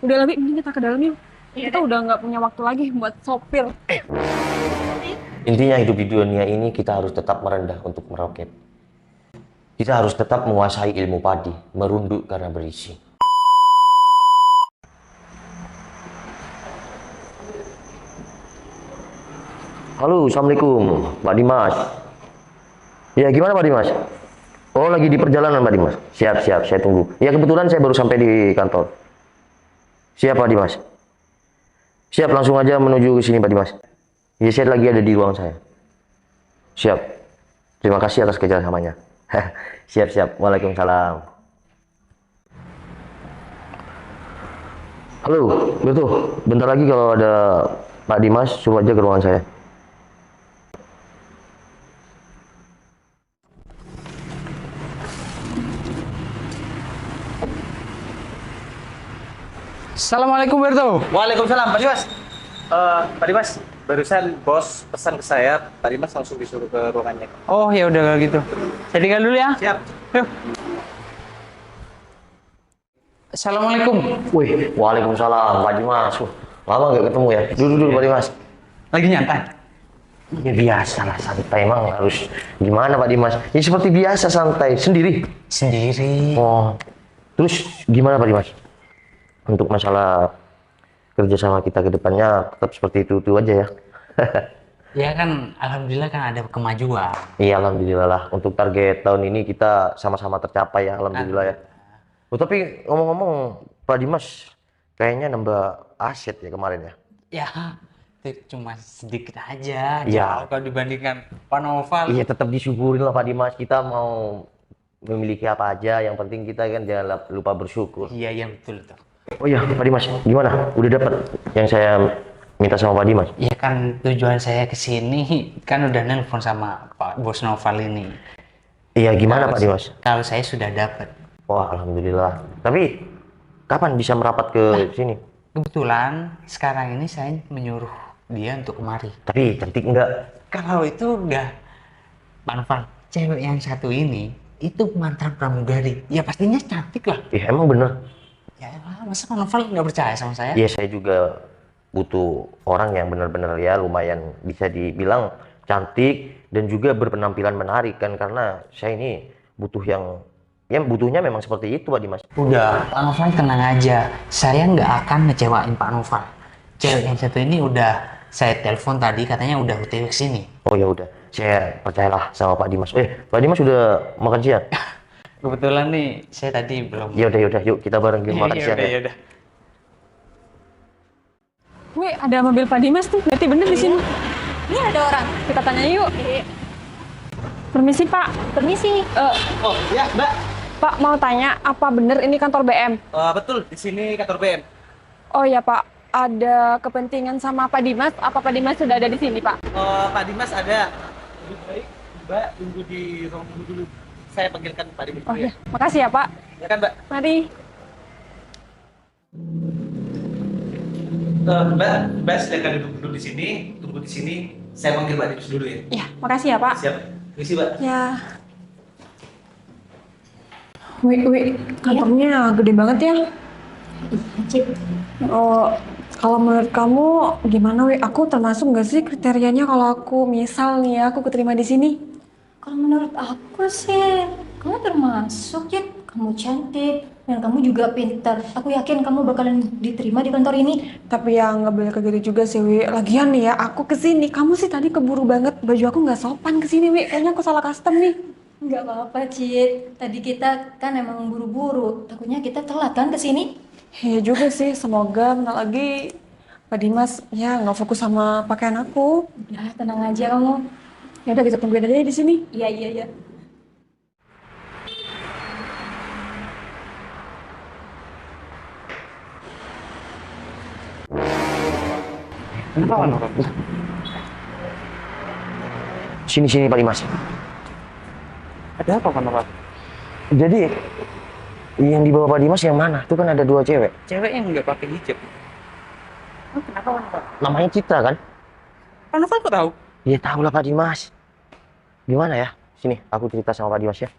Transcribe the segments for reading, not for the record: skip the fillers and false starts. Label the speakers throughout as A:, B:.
A: Udah lebih, mending kita ke dalam yuk.
B: Iya
A: Kita
B: deh.
A: udah nggak punya waktu lagi buat sopir.
C: Intinya hidup di dunia ini kita harus tetap merendah untuk meroket. Kita harus tetap menguasai ilmu padi, merunduk karena berisi. Halo, Assalamualaikum, Pak Dimas. Ya, gimana Pak Dimas? Oh, lagi di perjalanan Pak Dimas. Siap, siap, saya tunggu. Ya, kebetulan saya baru sampai di kantor. Siap Pak Dimas. Siap, langsung aja menuju ke sini Pak Dimas. Ya, saya lagi ada di ruang saya. Siap. Terima kasih atas kerjasamanya. Siap, siap. Waalaikumsalam. Halo, betul. Bentar lagi kalau ada Pak Dimas, suruh aja ke ruangan saya.
D: Assalamualaikum Berto.
E: Waalaikumsalam, Pak Dimas. Pak Dimas, barusan bos pesan ke saya, Pak Dimas langsung disuruh ke ruangannya.
D: Oh ya udah kalau gitu. Saya tinggal dulu ya.
E: Siap.
D: Yuk. Assalamualaikum.
C: Wih, waalaikumsalam Pak Dimas. Lama nggak ketemu ya. Duduk dulu Pak Dimas.
D: Lagi nyantai.
C: Ya biasa lah, santai emang harus gimana Pak Dimas? Ya seperti biasa santai sendiri.
D: Sendiri.
C: Oh, terus gimana Pak Dimas? Untuk masalah kerjasama kita ke depannya tetap seperti itu aja ya.
D: Ya kan, alhamdulillah kan ada kemajuan.
C: Iya, alhamdulillah lah. Untuk target tahun ini kita sama-sama tercapai ya, alhamdulillah ya. Oh, tapi ngomong-ngomong, Pak Dimas kayaknya nambah aset ya kemarin ya.
D: Ya, itu cuma sedikit aja.
C: Ya.
D: Jauh kalau dibandingkan Pak Noval.
C: Iya, tetap disyukurin lah Pak Dimas. Kita mau memiliki apa aja, yang penting kita kan jangan lupa bersyukur.
D: Iya, iya betul tuh.
C: Oh iya, Pak Dimas, gimana? Udah dapat yang saya minta sama Pak Dimas?
D: Ya kan tujuan saya ke sini kan udah nelpon sama Pak Bos Noval ini.
C: Iya, gimana
D: Kalau-
C: Pak Dimas?
D: Kalau saya sudah dapat.
C: Wah, alhamdulillah. Tapi kapan bisa merapat ke sini?
D: Kebetulan sekarang ini saya menyuruh dia untuk kemari.
C: Tapi cantik enggak?
D: Kalau itu udah Pak Noval, cewek yang satu ini itu mantan pramugari. Ya pastinya cantik lah.
C: Iya, emang bener.
D: Ya elah, masa Pak Noval nggak percaya sama saya?
C: Iya, saya juga butuh orang yang benar-benar ya lumayan bisa dibilang cantik dan juga berpenampilan menarik kan, karena saya ini butuh yang ya butuhnya memang seperti itu Pak Dimas.
D: Udah, Pak Noval tenang aja. Saya nggak akan ngecewain Pak Noval. Cewek yang satu ini udah saya telepon tadi, katanya udah OTW ke sini.
C: Oh ya udah, saya percayalah sama Pak Dimas. Pak Dimas sudah makan siang?
D: Kebetulan nih, saya tadi belum.
C: Ya udah, yuk kita bareng makan siang ya.
D: udah.
A: Wih, ada mobil Pak Dimas tuh. Berarti bener di sini.
B: Ini ada orang.
A: Kita tanya yuk.
B: Iya.
A: Permisi Pak.
B: Permisi.
E: Oh iya, Mbak.
A: Pak mau tanya, apa bener ini kantor BM?
E: Betul, di sini kantor BM.
A: Oh ya Pak, ada kepentingan sama Pak Dimas. Apa Pak Dimas sudah ada di sini Pak?
E: Pak Dimas ada. Lebih baik Mbak tunggu di ruang tunggu dulu. Saya panggilkan Pak Dimas
A: Oh
E: dulu
A: ya, makasih ya Pak.
E: Ya kan, Mbak?
A: Mari.
E: Mbak silakan duduk di sini, tunggu di sini. Saya panggil Pak Dimas dulu ya.
A: Ya, makasih ya Pak.
E: Siap. Permisi, Mbak.
A: Ya. Wih, kantornya gede banget ya.
B: Cip.
A: Oh, kalau menurut kamu gimana Wi? Aku termasuk nggak sih kriterianya kalau aku misal nih ya, aku keterima di sini?
B: Kalau menurut aku sih, kamu termasuk ya. Kamu cantik dan kamu juga pintar. Aku yakin kamu bakalan diterima di kantor ini.
A: Tapi ya nggak boleh kayak gitu juga sih Wi. Lagian nih ya, aku kesini. Kamu sih tadi keburu banget. Baju aku nggak sopan kesini Wi. Kayaknya aku salah custom nih.
B: Nggak apa-apa, Cid. Tadi kita kan emang buru-buru. Takutnya kita telat kan ke sini.
A: Iya juga sih. Semoga bentar lagi Pak Dimas ya nggak fokus sama pakaian aku.
B: Udah, tenang aja kamu.
A: Ya udah kita tungguin aja ya di sini.
B: Iya, iya, iya.
D: Kenapa Pak Noval?
C: Sini Pak Dimas.
D: Ada apa Pak Noval?
C: Jadi yang dibawa Pak Dimas yang mana? Itu kan ada dua cewek.
D: Cewek yang nggak pakai hijab. Oh, kenapa Pak Noval?
C: Namanya Citra kan?
D: Pak Noval kok tahu?
C: Ya tahu lah Pak Dimas. Gimana ya? Sini, aku cerita sama Pak Dimas ya.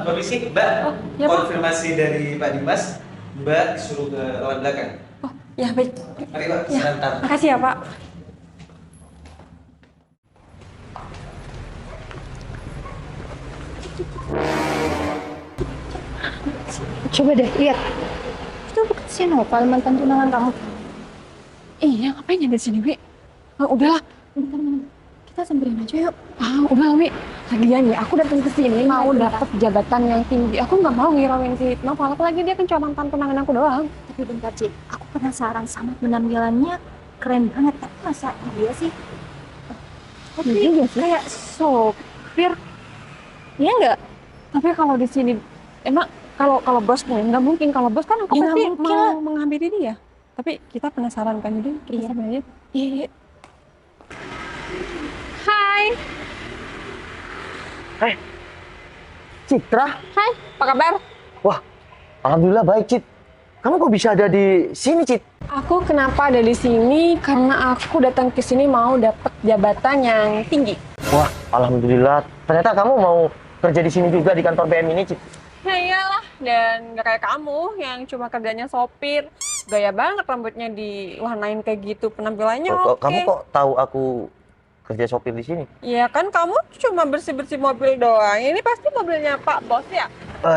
E: Permisi, Mbak.
A: ya, Pak.
E: Konfirmasi dari Pak Dimas. Mbak disuruh ke ruangan belakang.
A: Oh, ya baik.
E: Mari Pak,
A: Ya,
E: sebentar.
A: makasih ya Pak.
B: Coba deh, lihat. Itu bukan si Noval, mantan tunangan kamu.
A: Iya, ngapain ya di sini, Wi? Ah, udahlah.
B: Bentar. Kita samperin aja yuk.
A: Ah, udahlah, Wi. Lagian ya, aku datang ke sini mau dapat jabatan yang tinggi. Aku nggak mau ngirauin si Noval, apalagi dia kan cuma mantan tunangan aku doang.
B: Tapi bentar, Cik. Aku penasaran sama penampilannya. Keren banget. Tapi masa dia sih? Tapi
A: Iya juga sih.
B: kayak sopir. Iya nggak?
A: Tapi kalau di sini emang kalau bos nih nggak mungkin, kalau bos kan aku
B: Ya,
A: pasti
B: nggak mungkin lah.
A: mau menghampiri dia. Tapi kita penasaran kan, jadi kita
B: Iya.
A: sambil aja.
B: Iya.
A: Hai.
C: Citra?
A: Hai, apa kabar?
C: Wah, alhamdulillah baik, Cit. Kamu kok bisa ada di sini, Cit?
A: Aku kenapa ada di sini? Karena aku datang ke sini mau dapat jabatan yang tinggi.
C: Wah, alhamdulillah. Ternyata kamu mau kerja di sini juga di kantor BM ini, Cit.
A: Ya iyalah, dan gak kayak kamu yang cuma kerjanya sopir. Gaya banget rambutnya diwarnain kayak gitu, penampilannya oke.
C: Kamu kok tahu aku kerja sopir di sini?
A: Iya kan kamu cuma bersih-bersih mobil doang. Ini pasti mobilnya Pak Bos ya?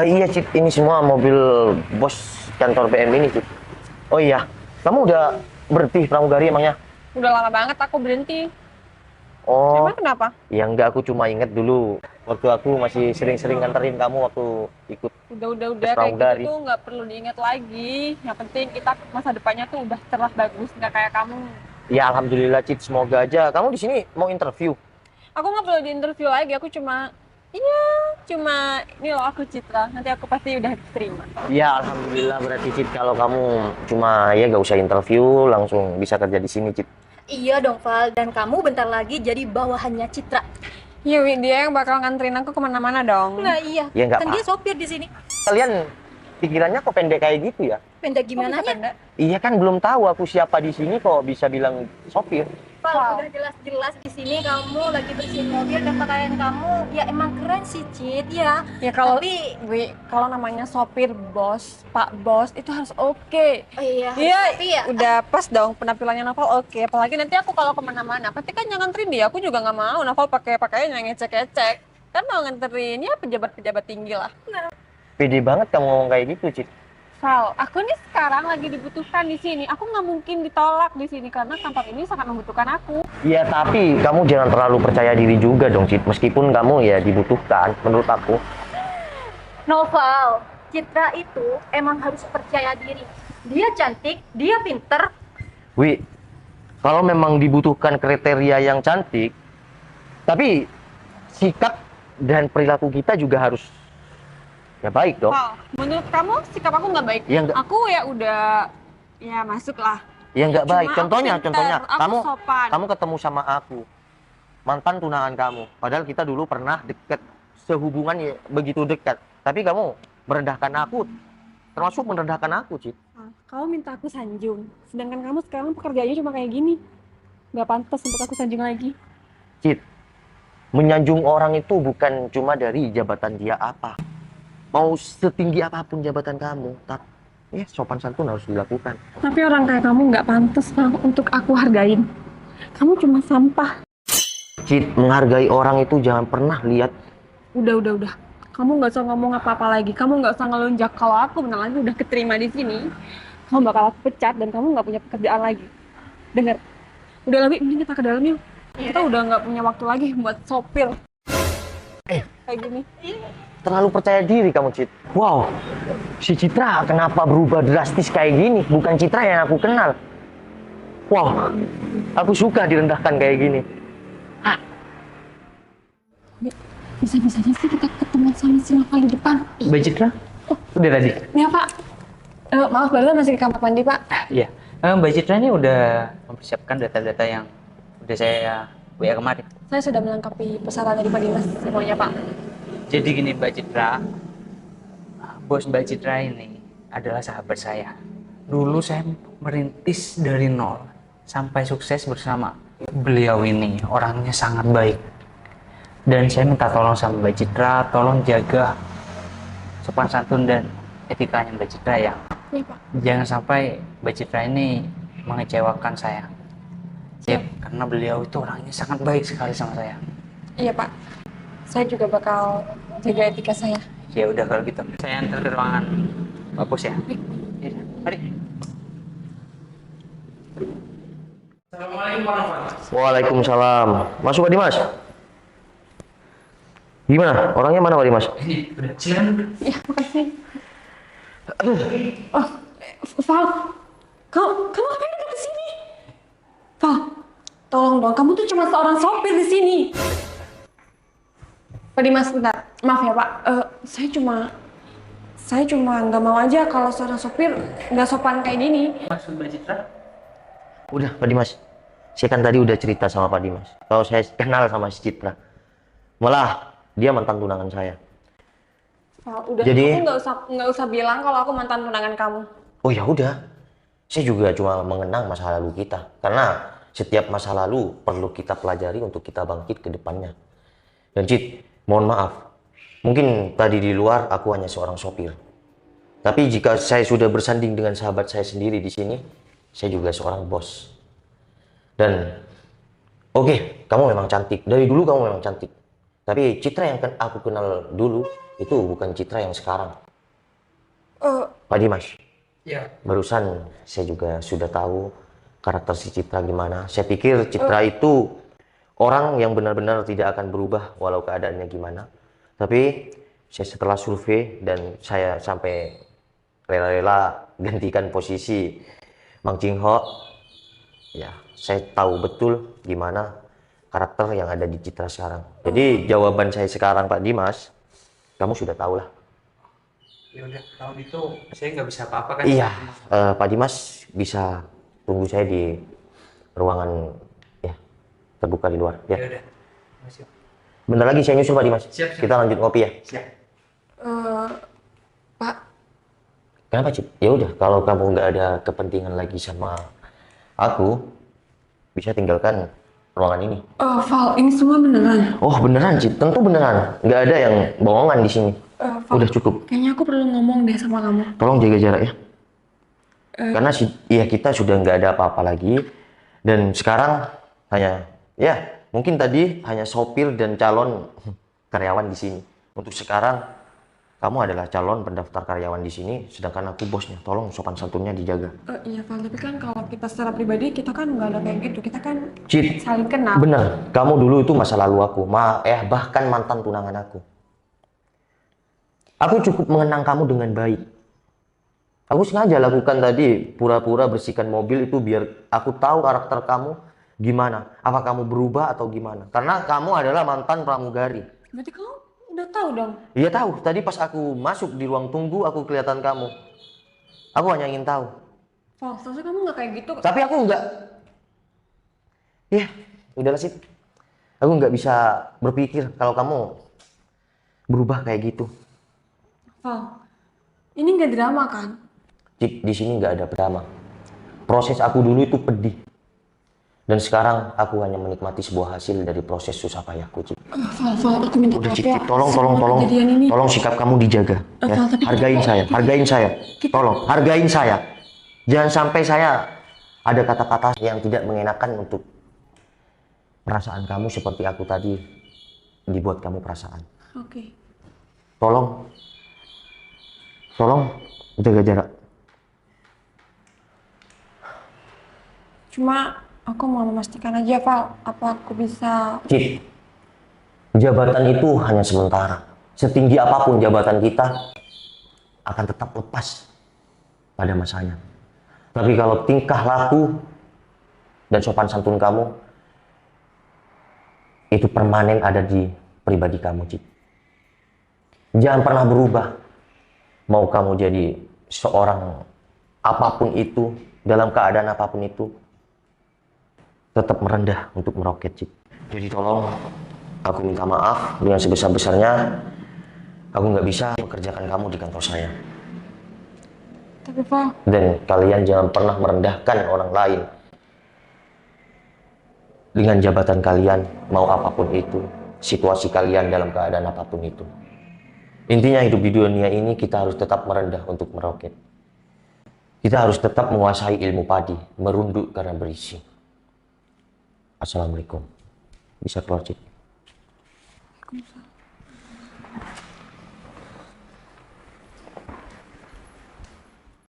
C: Iya, Cit. Ini semua mobil bos kantor BM ini, Cit. Oh iya, kamu udah berhenti pramugari emangnya?
A: Udah lama banget aku berhenti.
C: Oh,
A: Emang kenapa?
C: ya enggak, aku cuma inget dulu. Waktu aku masih sering-sering nganterin kamu waktu ikut.
A: Udah
C: Terus
A: kayak
C: pramugari.
A: gitu tuh nggak perlu diingat lagi. Yang penting kita masa depannya tuh udah cerah bagus, nggak kayak kamu.
C: Ya, alhamdulillah, Cit. Semoga aja. Kamu di sini mau interview?
A: Aku nggak perlu diinterview lagi, aku cuma ini loh aku Citra. Nanti aku pasti udah diterima.
C: Ya, alhamdulillah berarti, Cit. Kalau kamu cuma ya gak usah interview, langsung bisa kerja di sini, Cit.
B: Iya dong, Val. Dan kamu bentar lagi jadi bawahannya Citra.
A: Iya, Wi, dia yang bakal nganterin aku kemana-mana dong.
B: Nah iya.
C: Ya, nggak
B: Kan dia sopir di sini.
C: Kalian pikirannya kok pendek kayak gitu ya?
B: Pendek
A: Kok
B: gimana
A: bisa
B: ya?
A: pendek?
C: Iya kan belum tahu aku siapa di sini kok bisa bilang sopir.
B: Val, udah jelas-jelas di sini kamu lagi bersihin mobil dan pakaian kamu ya emang keren sih, Cit. Ya.
A: Ya kalau
B: Tapi
A: Wi, kalau namanya sopir bos, Pak Bos itu harus oke.
B: oh iya,
A: Iya,
B: tapi ya
A: udah pas dong penampilannya Novel oke. Apalagi nanti aku kalau kemana-mana, pasti kan yang nganterin dia. Aku juga nggak mau Novel pakai pakaian yang ngecek-ngecek. Kan mau nganterin ya pejabat-pejabat tinggi lah.
C: Pede banget kamu ngomong kayak gitu, Cit.
A: Sal, aku nih sekarang lagi dibutuhkan di sini. Aku nggak mungkin ditolak di sini karena kantor ini sangat membutuhkan aku.
C: Iya, tapi kamu jangan terlalu percaya diri juga dong, Cit. Meskipun kamu ya dibutuhkan menurut aku.
B: Noval, Citra itu emang harus percaya diri. Dia cantik, dia pinter.
C: Wi, kalau memang dibutuhkan kriteria yang cantik, tapi sikap dan perilaku kita juga harus ya baik dong.
A: Sal, menurut kamu sikap aku nggak baik?
C: Ya nggak,
A: Aku ya udah ya masuk lah.
C: ya nggak
A: Cuma
C: baik.
A: aku
C: Contohnya,
A: pintar, aku
C: kamu
A: sopan.
C: kamu ketemu sama aku, mantan tunangan kamu. Padahal kita dulu pernah deket, sehubungan ya begitu dekat. Tapi kamu merendahkan aku, termasuk merendahkan aku, Cit.
A: Kamu minta aku sanjung, sedangkan kamu sekarang pekerjaannya cuma kayak gini. Nggak pantas untuk aku sanjung lagi.
C: Cit, menyanjung orang itu bukan cuma dari jabatan dia apa. Mau setinggi apapun jabatan kamu, tapi ya sopan santun harus dilakukan.
A: Tapi orang kayak kamu nggak pantas Bang, untuk aku hargain. Kamu cuma sampah.
C: Cit, menghargai orang itu jangan pernah lihat.
A: Udah. Kamu nggak usah ngomong apa-apa lagi. Kamu nggak usah ngelunjak. Kalau aku bentar lagi udah keterima di sini, kamu bakal aku pecat dan kamu nggak punya pekerjaan lagi. Dengar. Udah lebih, mending kita ke dalam yuk. Kita udah nggak punya waktu lagi buat sopir. Kayak gini.
C: Terlalu percaya diri kamu, Cit. Wow, si Citra kenapa berubah drastis kayak gini? Bukan Citra yang aku kenal. Wow, aku suka direndahkan kayak gini.
A: Bisa-bisanya sih kita ketemu sama si Noval di depan.
D: Mbak Citra? Udah tadi?
A: Ya Pak. Maaf, barusan masih di kamar mandi Pak.
D: Iya. Mbak Citra ini udah mempersiapkan data-data yang udah saya WA kemarin.
A: Saya sudah melengkapi pesanan dari Pak Dimas semuanya Pak.
D: Jadi gini Mbak Citra, bos Mbak Citra ini adalah sahabat saya. Dulu saya merintis dari nol sampai sukses bersama beliau ini. Orangnya sangat baik. Dan saya minta tolong sama Mbak Citra, tolong jaga sopan santun dan etikanya Mbak Citra yang
A: Iya, Pak.
D: Jangan sampai Mbak Citra ini mengecewakan saya. Ya, karena beliau itu orangnya sangat baik sekali sama saya.
A: Iya, Pak. Saya juga bakal jaga etika saya.
D: Ya udah kalau gitu, saya antar ke ruangan Pak Bos ya. Ya, mari. Assalamualaikum warahmatullahi wabarakatuh.
C: Waalaikumsalam. Masuk Pak Dimas. Gimana? Orangnya mana Pak Dimas?
D: Ini udah silakan.
A: Iya, makasih. Oh, Val, kamu ngapain duduk di sini? Val, tolong dong, kamu tuh cuma seorang sopir di sini. Pak Dimas, bentar. Maaf ya, Pak. Saya cuma nggak mau aja kalau seorang sopir nggak sopan kayak gini.
D: Maksud Mbak Citra?
C: Udah Pak Dimas. Saya kan tadi udah cerita sama Pak Dimas. Kalau saya kenal sama si Citra. Malah dia mantan tunangan saya.
A: Val, udah,
C: Jadi-
A: aku nggak usah bilang kalau aku mantan tunangan kamu.
C: Oh ya udah. Saya juga cuma mengenang masa lalu kita. Karena setiap masa lalu perlu kita pelajari untuk kita bangkit ke depannya. Dan Cit, mohon maaf. Mungkin tadi di luar aku hanya seorang sopir. Tapi jika saya sudah bersanding dengan sahabat saya sendiri di sini, saya juga seorang bos. Dan oke, kamu memang cantik. Dari dulu kamu memang cantik. Tapi Citra yang aku kenal dulu itu bukan Citra yang sekarang. Pak Dimas,
D: Ya.
C: barusan saya juga sudah tahu karakter si Citra gimana. Saya pikir Citra itu orang yang benar-benar tidak akan berubah walau keadaannya gimana. Tapi saya setelah survei dan saya sampai rela-rela gantikan posisi Mang Jing Ho, ya saya tahu betul gimana karakter yang ada di Citra sekarang. Jadi jawaban saya sekarang Pak Dimas, kamu sudah tahu lah.
D: Ya udah, kalau gitu saya nggak bisa apa-apa kan?
C: Iya, Pak Dimas bisa tunggu saya di ruangan ya terbuka di luar.
D: Ya
C: Ya,
D: udah. Masih.
C: bentar lagi saya nyusul Pak Dimas.
D: Siap, siap.
C: Kita lanjut ngopi ya.
D: Siap.
A: Pak,
C: Kenapa Cip? Ya udah, kalau kamu nggak ada kepentingan lagi sama aku, bisa tinggalkan ruangan ini.
A: Val, ini semua beneran.
C: Oh beneran Cip, tentu beneran. Nggak ada yang bohongan di sini.
A: Val,
C: Udah cukup.
A: kayaknya aku perlu ngomong deh sama kamu.
C: Tolong jaga jarak ya. Karena ya kita sudah nggak ada apa-apa lagi. Dan sekarang hanya, ya mungkin tadi hanya sopir dan calon karyawan di sini. Untuk sekarang, kamu adalah calon pendaftar karyawan di sini, sedangkan aku bosnya. Tolong sopan santunnya dijaga.
A: Iya, Val, tapi kan kalau kita secara pribadi, kita kan nggak ada kayak gitu. Kita kan
C: Cit,
A: saling kenal.
C: bener. Kamu dulu itu masa lalu aku. Bahkan mantan tunangan aku. Aku cukup mengenang kamu dengan baik. Aku sengaja lakukan tadi pura-pura bersihkan mobil itu biar aku tahu karakter kamu gimana. Apa kamu berubah atau gimana? Karena kamu adalah mantan pramugari.
A: Berarti kamu udah tahu dong.
C: Iya tahu. Tadi pas aku masuk di ruang tunggu aku kelihatan kamu. Aku hanya ingin tahu.
A: Val, seharusnya kamu nggak kayak gitu.
C: Tapi aku enggak. Ya, udahlah sih. Aku nggak bisa berpikir kalau kamu berubah kayak gitu.
A: Val, ini nggak drama kan?
C: Cip, di sini nggak ada drama. Proses aku dulu itu pedih. Dan sekarang aku hanya menikmati sebuah hasil dari proses susah payahku, Cip.
A: Val, aku minta
C: Udah,
A: maaf
C: Cip,
A: ya.
C: Cip, tolong,
A: Semua kejadian ini.
C: tolong sikap kamu dijaga. Ya.
A: Val, tapi
C: Hargain saya, hargain saya. Tolong, hargain saya. Jangan sampai saya ada kata-kata yang tidak mengenakan untuk perasaan kamu seperti aku tadi dibuat kamu perasaan.
A: Oke.
C: Tolong jaga jarak.
A: Cuma aku mau memastikan aja, Val, apa aku bisa.
C: Cip, jabatan itu hanya sementara. Setinggi apapun jabatan kita akan tetap lepas pada masanya. Tapi kalau tingkah laku dan sopan santun kamu itu permanen ada di pribadi kamu, Cip. Jangan pernah berubah. Mau kamu jadi seorang apapun itu, dalam keadaan apapun itu, tetap merendah untuk meroket, Cip. Jadi tolong, aku minta maaf dengan sebesar-besarnya. Aku nggak bisa mengerjakan kamu di kantor saya.
A: Tapi, Val,
C: Dan kalian jangan pernah merendahkan orang lain. Dengan jabatan kalian, mau apapun itu, situasi kalian dalam keadaan apapun itu. Intinya hidup di dunia ini kita harus tetap merendah untuk meroket. Kita harus tetap menguasai ilmu padi, merunduk karena berisi. Assalamualaikum. Bisa keluar, Cik.
A: Waalaikumsalam.